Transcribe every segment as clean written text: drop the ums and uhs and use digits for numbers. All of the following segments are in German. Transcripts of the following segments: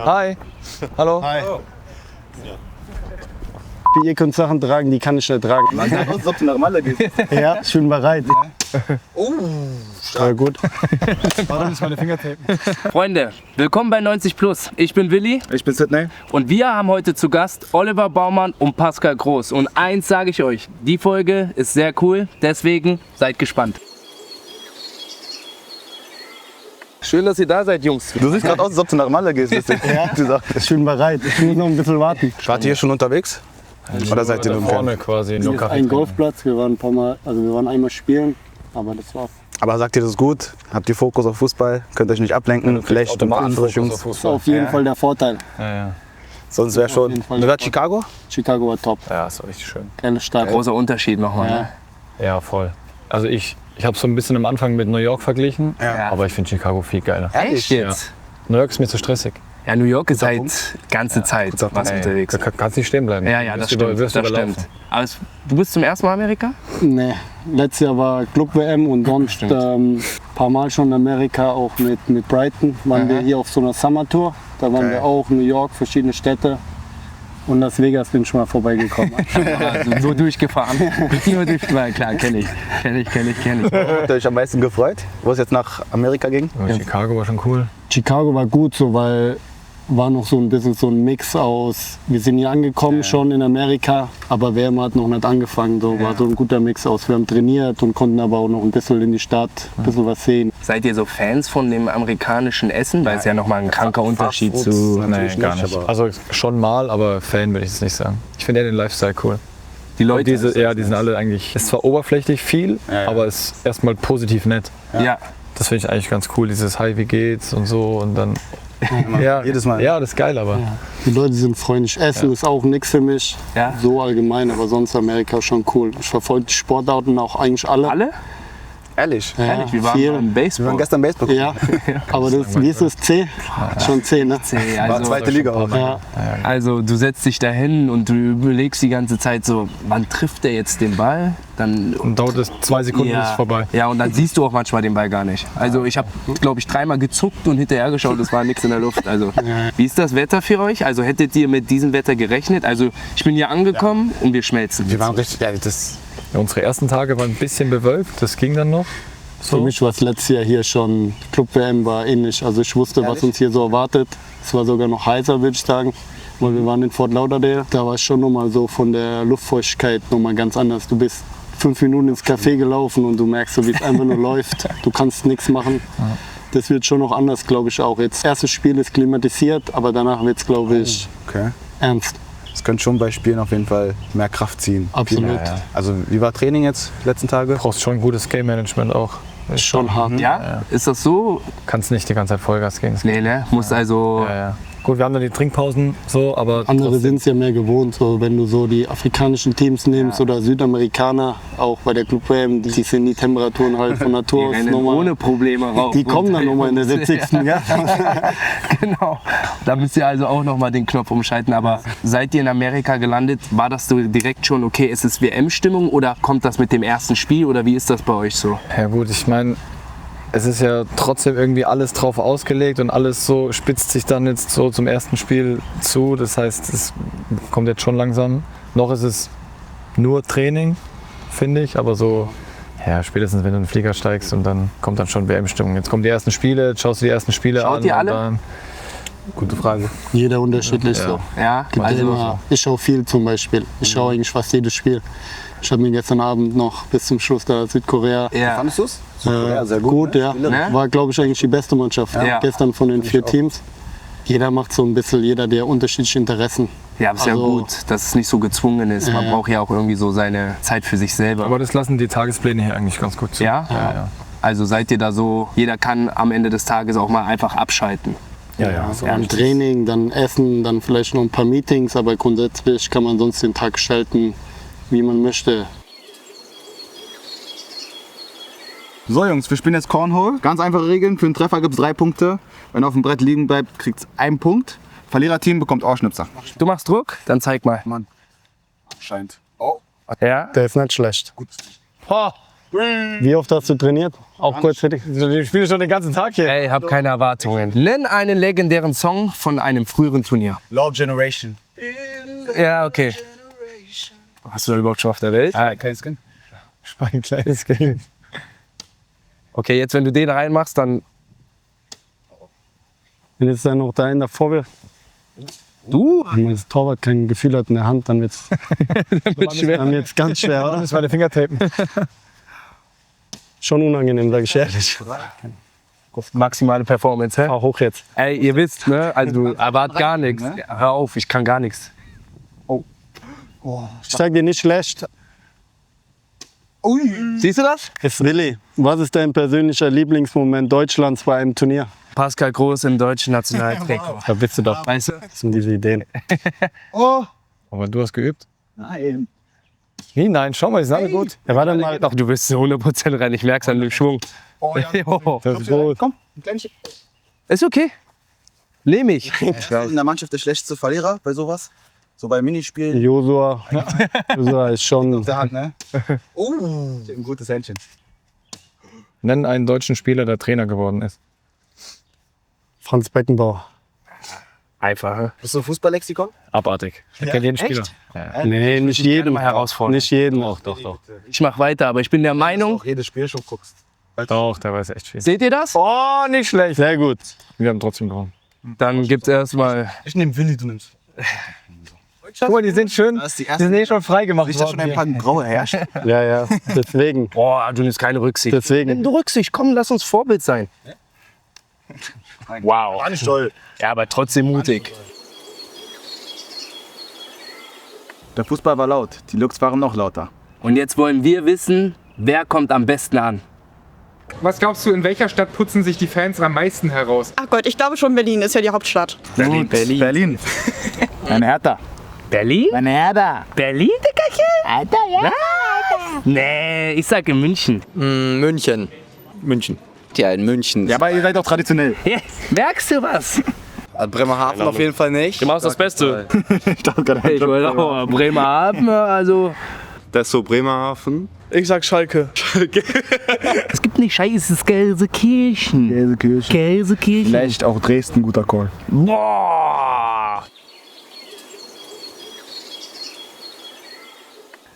Hi. Hallo. Hi. Ihr könnt Sachen tragen, die kann ich nicht tragen. Man sagt aus, als ob du nach Malle gehst. Ja, ich bin bereit. Voll gut. Warte, muss meine Finger tapen. Freunde, willkommen bei 90 Plus. Ich bin Willi Ich bin Sidney. und wir haben heute zu Gast Oliver Baumann und Pascal Groß. Und eins sage ich euch, die Folge ist sehr cool, deswegen seid gespannt. Schön, dass ihr da seid, Jungs. Du siehst gerade aus, als ob du nach Malle gehst. Ja, ich bin bereit. Ich muss noch ein bisschen warten. Wart ihr hier schon unterwegs? Oder seid ihr nur im vorne Camp? quasi Hier nur ist Kaffee ein trinken. Golfplatz. Wir waren ein paar Mal, also wir waren einmal spielen, aber das war's. Aber sagt ihr, das ist gut? Habt ihr Fokus auf Fußball? Könnt euch nicht ablenken? Vielleicht ein paar andere Jungs. Das ist auf jeden Fall der Vorteil. Ja. Sonst wäre schon. jeden Fall. Wer war Chicago? Chicago war top. Ja, ist auch richtig schön. Geile Stadt. Großer Unterschied nochmal. Ja. Ne? Ja, voll. Also ich habe so ein bisschen am Anfang mit New York verglichen, Ja. aber ich finde Chicago viel geiler. Echt jetzt? New York ist mir zu stressig. Ja, New York ist halt ganze Zeit was unterwegs. Da kannst nicht stehen bleiben. Ja, das Wirst stimmt. wirst Das überlaufen. stimmt. Aber du bist zum ersten Mal in Amerika? Nee, letztes Jahr war Club-WM und sonst ein paar Mal schon in Amerika, auch mit Brighton. Waren wir hier auf so einer Summer-Tour. Da waren wir auch New York, verschiedene Städte. Und Las Vegas bin ich mal vorbeigekommen. Also nur durchgefahren. Nur durchgefahren, klar, kenn ich. Habt ihr euch am meisten gefreut, wo es jetzt nach Amerika ging? Aber Chicago war schon cool. Chicago war gut so, weil war noch so ein bisschen so ein Mix aus, wir sind hier angekommen schon in Amerika, aber WM hat noch nicht angefangen. So war so ein guter Mix aus. Wir haben trainiert und konnten aber auch noch ein bisschen in die Stadt, ein bisschen was sehen. Seid ihr so Fans von dem amerikanischen Essen? Weil es ja nochmal ein kranker Unterschied Fast Foods, zu... natürlich Nee, gar nicht, nicht. aber- Also schon mal, aber Fan würde ich es nicht sagen. Ich finde eher den Lifestyle cool. Die Leute... Die sind alle eigentlich, ist zwar oberflächlich viel, Ja. aber ist erstmal positiv nett. Ja. Das finde ich eigentlich ganz cool, dieses Hi, wie geht's und so und dann... Ja, Jedes Mal. Ja, das ist geil, aber... Die Leute sind freundlich. Essen ist auch nichts für mich, Ja. so allgemein, aber sonst Amerika schon cool. Ich verfolge die Sportarten auch eigentlich alle. Alle? Ehrlich? Ja, Ehrlich, wir waren viel. im Wir Baseball. waren gestern Baseball. Ja, aber das, wie ist das? C? Schon C, ne? War Also, zweite Liga auch. Ja, also du setzt dich da hin und du überlegst die ganze Zeit so, wann trifft der jetzt den Ball? Dann Und dauert es 2 Sekunden, ist es vorbei. Ja, und dann siehst du auch manchmal den Ball gar nicht. Also ich habe, glaube ich, 3-mal gezuckt und hinterher geschaut, es war nichts in der Luft. Also wie ist das Wetter für euch? Also hättet ihr mit diesem Wetter gerechnet? Also ich bin hier angekommen und wir schmelzen. Wir waren richtig. Ja, das, Ja, unsere ersten Tage waren ein bisschen bewölkt, das ging dann noch. für mich war es letztes Jahr hier schon, Club-WM war ähnlich. Also ich wusste, was uns hier so erwartet. Es war sogar noch heißer, würde ich sagen. Weil wir waren in Fort Lauderdale. Da war es schon nochmal so von der Luftfeuchtigkeit nochmal ganz anders. Du bist 5 Minuten ins Café gelaufen und du merkst so, wie es einfach nur läuft. Du kannst nichts machen. Das wird schon noch anders, glaube ich auch. Jetzt erstes Spiel ist klimatisiert, aber danach wird es, glaube ich, okay. ernst. Das könnte schon bei Spielen auf jeden Fall mehr Kraft ziehen. Absolut. Ja. Also wie war Training jetzt die letzten Tage? Du brauchst schon gutes Game-Management auch. Ist schon hart. Ja? Ist das so? Kannst nicht die ganze Zeit Vollgas gehen. Nee, ne? Muss also... Ja. Gut, wir haben dann die Trinkpausen so, aber Andere trotzdem- sind es ja mehr gewohnt, so wenn du so die afrikanischen Teams nimmst oder Südamerikaner, auch bei der Club WM, die sind die Temperaturen halt von Natur aus rennen normal. ohne Probleme rauf. Die kommen dann nochmal in der 70. Ja. Genau. Da müsst ihr also auch nochmal den Knopf umschalten. Aber seid ihr in Amerika gelandet, war das so direkt schon, okay, ist es WM-Stimmung oder kommt das mit dem ersten Spiel oder wie ist das bei euch so? Ja gut, ich meine, es ist ja trotzdem irgendwie alles drauf ausgelegt und alles so spitzt sich dann jetzt so zum ersten Spiel zu. Das heißt, es kommt jetzt schon langsam. Noch ist es nur Training, finde ich, aber so, ja, spätestens wenn du in den Flieger steigst und dann kommt dann schon WM-Stimmung. Jetzt kommen die ersten Spiele, jetzt schaust du die ersten Spiele Schaut an. ihr und alle? Dann, Gute Frage. Jeder unterschiedlich so. Ja, Gibt also immer, ich schaue viel zum Beispiel. Ich schaue eigentlich fast jedes Spiel. Ich habe mir gestern Abend noch bis zum Schluss da Südkorea. ja. Fandest du es? Ja, sehr gut. Gut, ja. Ne? War, glaube ich, eigentlich die beste Mannschaft Ja. gestern von den 4 Teams. Jeder macht so ein bisschen, jeder der unterschiedliche Interessen. Ja, aber ist ja Also- gut, dass es nicht so gezwungen ist. Man braucht ja auch irgendwie so seine Zeit für sich selber. aber das lassen die Tagespläne hier eigentlich ganz gut zu. Ja? Ja. Also seid ihr da so, jeder kann am Ende des Tages auch mal einfach abschalten. So ein Training, dann Essen, dann vielleicht noch ein paar Meetings, aber grundsätzlich kann man sonst den Tag gestalten, wie man möchte. So Jungs, wir spielen jetzt Cornhole. Ganz einfache Regeln. Für einen Treffer gibt es 3 Punkte. Wenn er auf dem Brett liegen bleibt, kriegt es 1 Punkt. Verliererteam bekommt Ohrschnipser. Du machst Druck? Dann zeig mal. Mann. Scheint. Ja? Der ist nicht schlecht. Oh, Wie oft hast du trainiert? Auch kurzfristig? Ich spiele schon den ganzen Tag hier. Ey, hab keine Erwartungen. Nenn einen legendären Song von einem früheren Turnier. Love Generation. Ja, okay. Hast du da überhaupt schon auf der Welt? Ah, kein Skin. Ein kleines Kind. Okay, jetzt wenn du den reinmachst, dann Wenn jetzt dann noch da in der Vorwärts, du. wenn das Torwart kein Gefühl hat in der Hand, dann wird's schwer. ganz schwer, oder? Das war der Fingertapen. Schon unangenehm, sag ich ehrlich. Maximale Performance, hä? Fahr hoch jetzt. Ey, ihr wisst, ne? Also du erwartet gar nichts. Hör auf, ich kann gar nichts. Ich sag dir nicht schlecht. Siehst du das? Willi, was ist dein persönlicher Lieblingsmoment Deutschlands bei einem Turnier? Pascal Groß im deutschen Nationaltrikot. Da bist du doch. Weißt du? Das sind diese Ideen. Aber du hast geübt? Nein. Wie? Nein, schau mal, die sind alle gut. Ja, warte mal. Doch, du bist zu 100% rein. Ich merk's an dem Schwung. Oh, ja. Jo, Das ist gut. Komm, ein Kleinchen. ist okay. Nehm ich. In der Mannschaft der schlechteste Verlierer bei sowas? So bei Minispielen? Josua ist schon. Der hat, ne? Ein gutes Händchen. Nenn einen deutschen Spieler, der Trainer geworden ist. Franz Beckenbauer. Einfach. Ne? Bist du ein Fußballlexikon? Abartig. Ich kenn jeden Spieler. Nee, nicht jeden. mal herausfordern. Nicht jeden. Doch. Ich mach weiter, aber ich bin der Meinung. Auch jedes Spiel schon guckst. Doch, der weiß echt viel. Seht ihr das? Oh, nicht schlecht. Sehr gut. Wir haben trotzdem gewonnen. Dann gibt's erstmal. Ich nehme Willi, du nimmst. Guck mal, die sind schön. Das ist die Die erste. sind eh schon freigemacht Riecht da schon worden. ein paar graue herrscht. Ja. Deswegen. Boah, du nimmst keine Rücksicht. Deswegen. Nimm du Rücksicht, komm, lass uns Vorbild sein. Wow. War nicht toll. Ja, aber trotzdem mutig. Der Fußball war laut, die Looks waren noch lauter. Und jetzt wollen wir wissen, wer kommt am besten an? Was glaubst du, in welcher Stadt putzen sich die Fans am meisten heraus? Ach Gott, ich glaube schon Berlin ist ja die Hauptstadt. Berlin. Eine Hertha. Berlin? Eine Hertha. Berlin, Dickerchen? Alter, ja. Nee, ich sag in München. München. München. Ja, in München. Ja, aber ihr seid doch traditionell. Ja, merkst du was? Bremerhaven auf jeden Fall nicht. Du machst das Beste. Ich dachte gerade, Ich wollte auch Bremerhaven, also. Das ist so Bremerhaven. Ich sag Schalke. Es gibt nicht Scheißes Gelsenkirchen. Gelsenkirchen. Vielleicht auch Dresden, guter Call. Boah!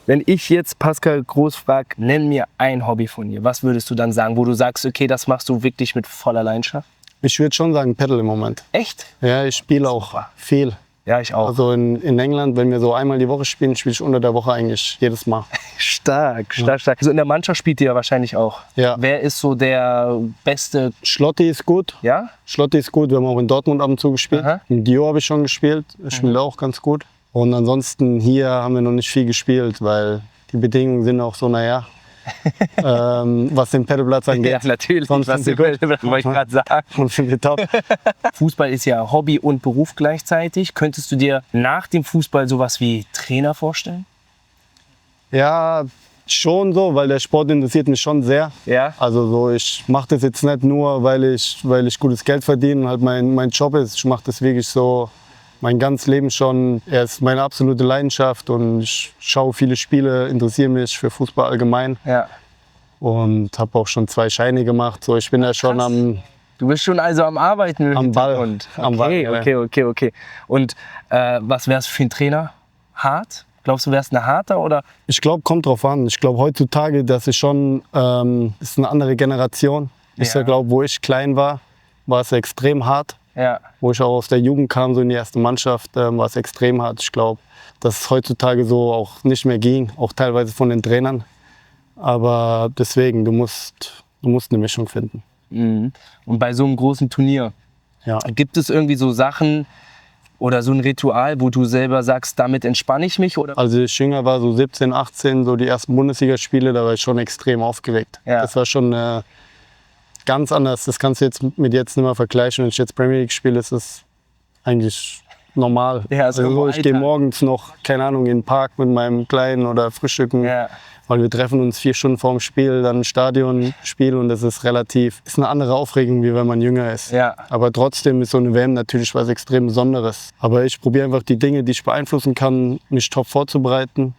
Wenn ich jetzt Pascal Groß frage, nenn mir ein Hobby von dir, was würdest du dann sagen, wo du sagst, okay, das machst du wirklich mit voller Leidenschaft? Ich würde schon sagen Paddle im Moment. Echt? Ja, ich spiele auch viel. Ja, ich auch. Also in England, wenn wir so einmal die Woche spielen, spiele ich unter der Woche eigentlich jedes Mal. Stark. Also in der Mannschaft spielt ihr ja wahrscheinlich auch. Ja. Wer ist so der beste, Schlotti ist gut. ja? Schlotti ist gut. Wir haben auch in Dortmund ab und zu gespielt. Aha. In Dio habe ich schon gespielt. Ich spiele auch ganz gut. Und ansonsten hier haben wir noch nicht viel gespielt, weil die Bedingungen sind auch so, was den Paddleplatz angeht. Ja, natürlich. Sonst Was sind wir gut. wollte ich gerade sagen. Und sind wir top. Fußball ist ja Hobby und Beruf gleichzeitig. Könntest du dir nach dem Fußball sowas wie Trainer vorstellen? Ja, schon so, weil der Sport interessiert mich schon sehr. Ja. Also so, ich mache das jetzt nicht nur, weil ich gutes Geld verdiene und halt mein Job ist. Ich mache das wirklich so mein ganzes Leben schon. Er ist meine absolute Leidenschaft und ich schaue viele Spiele, interessiere mich für Fußball allgemein Ja. und habe auch schon 2 Scheine gemacht. So, ich bin ja schon am Du bist schon also am Arbeiten im Am Ball. Hintergrund. Am Ball, ja. Okay. Und was wär's für ein Trainer? Hart? Glaubst du, wärst eine harter oder? Ich glaube, kommt drauf an. Ich glaube, heutzutage, das ist schon ist eine andere Generation. Ich Ja. glaube, wo ich klein war es extrem hart. Ja. Wo ich auch aus der Jugend kam, so in die erste Mannschaft, war es extrem hart. Ich glaube, dass es heutzutage so auch nicht mehr ging, auch teilweise von den Trainern. Aber deswegen, du musst eine Mischung finden. Mhm. Und bei so einem großen Turnier, Ja. gibt es irgendwie so Sachen oder so ein Ritual, wo du selber sagst, damit entspanne ich mich? Oder? Als ich jünger war, so 17, 18, so die ersten Bundesligaspiele, da war ich schon extrem aufgeregt. Ja. Das war schon ganz anders. Das kannst du jetzt mit jetzt nicht mehr vergleichen. Wenn ich jetzt Premier League spiele, ist es eigentlich normal. Ja, ist irgendwo also ich gehe Alltag. morgens noch, keine Ahnung, in den Park mit meinem Kleinen oder frühstücken. Ja. Weil wir treffen uns 4 Stunden vorm Spiel, dann Stadionspiel und das ist ist eine andere Aufregung, wie wenn man jünger ist. Ja. Aber trotzdem ist so eine WM natürlich was extrem Besonderes. Aber ich probiere einfach die Dinge, die ich beeinflussen kann, mich top vorzubereiten.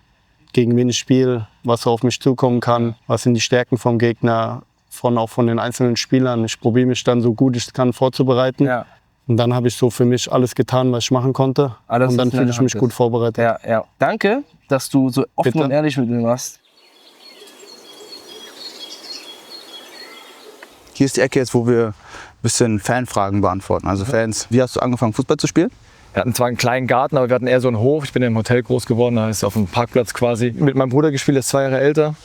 gegen wen ich spiele, was auf mich zukommen kann, was sind die Stärken vom Gegner, auch von den einzelnen Spielern. Ich probiere mich dann so gut ich kann vorzubereiten. Ja. Und dann habe ich so für mich alles getan, was ich machen konnte. Alles, und dann was in fühle deiner ich mich Hand gut ist. vorbereitet. Ja, ja. Danke, dass du so offen Bitte. und ehrlich mit mir warst. Hier ist die Ecke jetzt, wo wir ein bisschen Fanfragen beantworten. Also Fans, wie hast du angefangen Fußball zu spielen? Wir hatten zwar einen kleinen Garten, aber wir hatten eher so einen Hof. Ich bin im Hotel groß geworden, da ist auf dem Parkplatz quasi. Mit meinem Bruder gespielt, der ist 2 Jahre älter.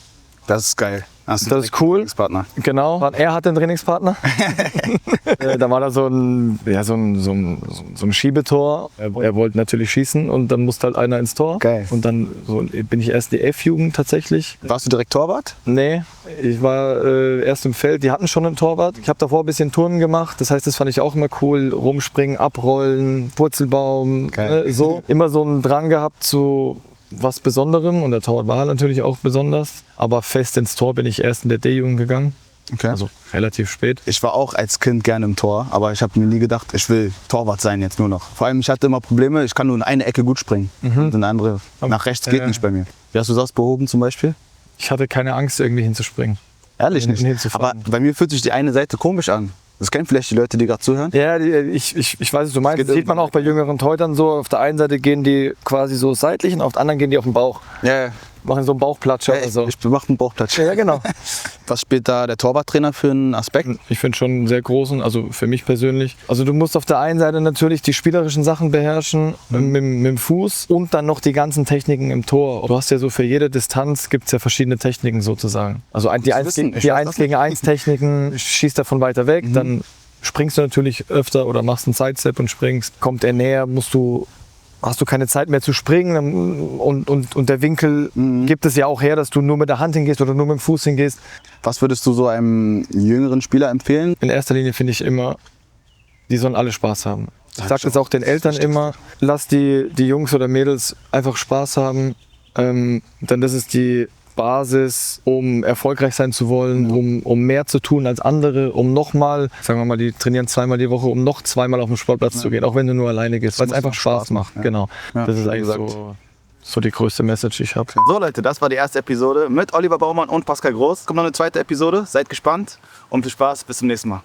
Das ist geil. Das ist cool. Partner. Genau. Er hatte einen Trainingspartner. Da war da so ein Schiebetor. Er wollte natürlich schießen und dann musste halt einer ins Tor. Geil. Und dann bin ich erst in die F-Jugend tatsächlich. Warst du direkt Torwart? Nee, ich war erst im Feld. Die hatten schon einen Torwart. Ich habe davor ein bisschen Turnen gemacht. Das heißt, das fand ich auch immer cool. Rumspringen, abrollen, Purzelbaum. So. Immer so einen Drang gehabt zu was Besonderem. Und der Torwart war natürlich auch besonders. Aber fest ins Tor bin ich erst in der D-Jugend gegangen. Okay. Also relativ spät. Ich war auch als Kind gerne im Tor, aber ich habe mir nie gedacht, ich will Torwart sein jetzt nur noch. Vor allem, ich hatte immer Probleme, ich kann nur in eine Ecke gut springen. Und in eine andere, nach rechts geht nicht bei mir. Wie hast du das behoben zum Beispiel? Ich hatte keine Angst, irgendwie hinzuspringen. Ehrlich nicht? Aber Hinzufahren. bei mir fühlt sich die eine Seite komisch an. Das kennen vielleicht die Leute, die gerade zuhören. Ja, ich weiß, was du meinst. Das sieht man auch bei jüngeren Torhütern so. Auf der einen Seite gehen die quasi so seitlich und auf der anderen gehen die auf den Bauch. Ja, Machen so einen Bauchplatscher oder so. ich mache einen Bauchplatsch. Ja, genau. Was spielt da der Torwarttrainer für einen Aspekt? Ich finde schon einen sehr großen, also für mich persönlich. Also du musst auf der einen Seite natürlich die spielerischen Sachen beherrschen mit dem Fuß und dann noch die ganzen Techniken im Tor. Du hast ja so für jede Distanz gibt es ja verschiedene Techniken sozusagen. Also die 1 gegen 1 Techniken, schießt er von weiter weg, dann springst du natürlich öfter oder machst einen Sidestep und springst. Kommt er näher, hast du keine Zeit mehr zu springen und der Winkel gibt es ja auch her, dass du nur mit der Hand hingehst oder nur mit dem Fuß hingehst. Was würdest du so einem jüngeren Spieler empfehlen? In erster Linie finde ich immer, die sollen alle Spaß haben. Ich sage das auch den Eltern immer, lass die Jungs oder Mädels einfach Spaß haben, denn das ist die Basis, um erfolgreich sein zu wollen, um mehr zu tun als andere, um nochmal, sagen wir mal, die trainieren 2-mal die Woche, um noch 2-mal auf den Sportplatz zu gehen, auch wenn du nur alleine gehst, weil es einfach Spaß macht. Ja. Genau. Ja, das ist eigentlich so die größte Message, die ich habe. So Leute, das war die erste Episode mit Oliver Baumann und Pascal Groß. Kommt noch eine zweite Episode, seid gespannt und viel Spaß, bis zum nächsten Mal.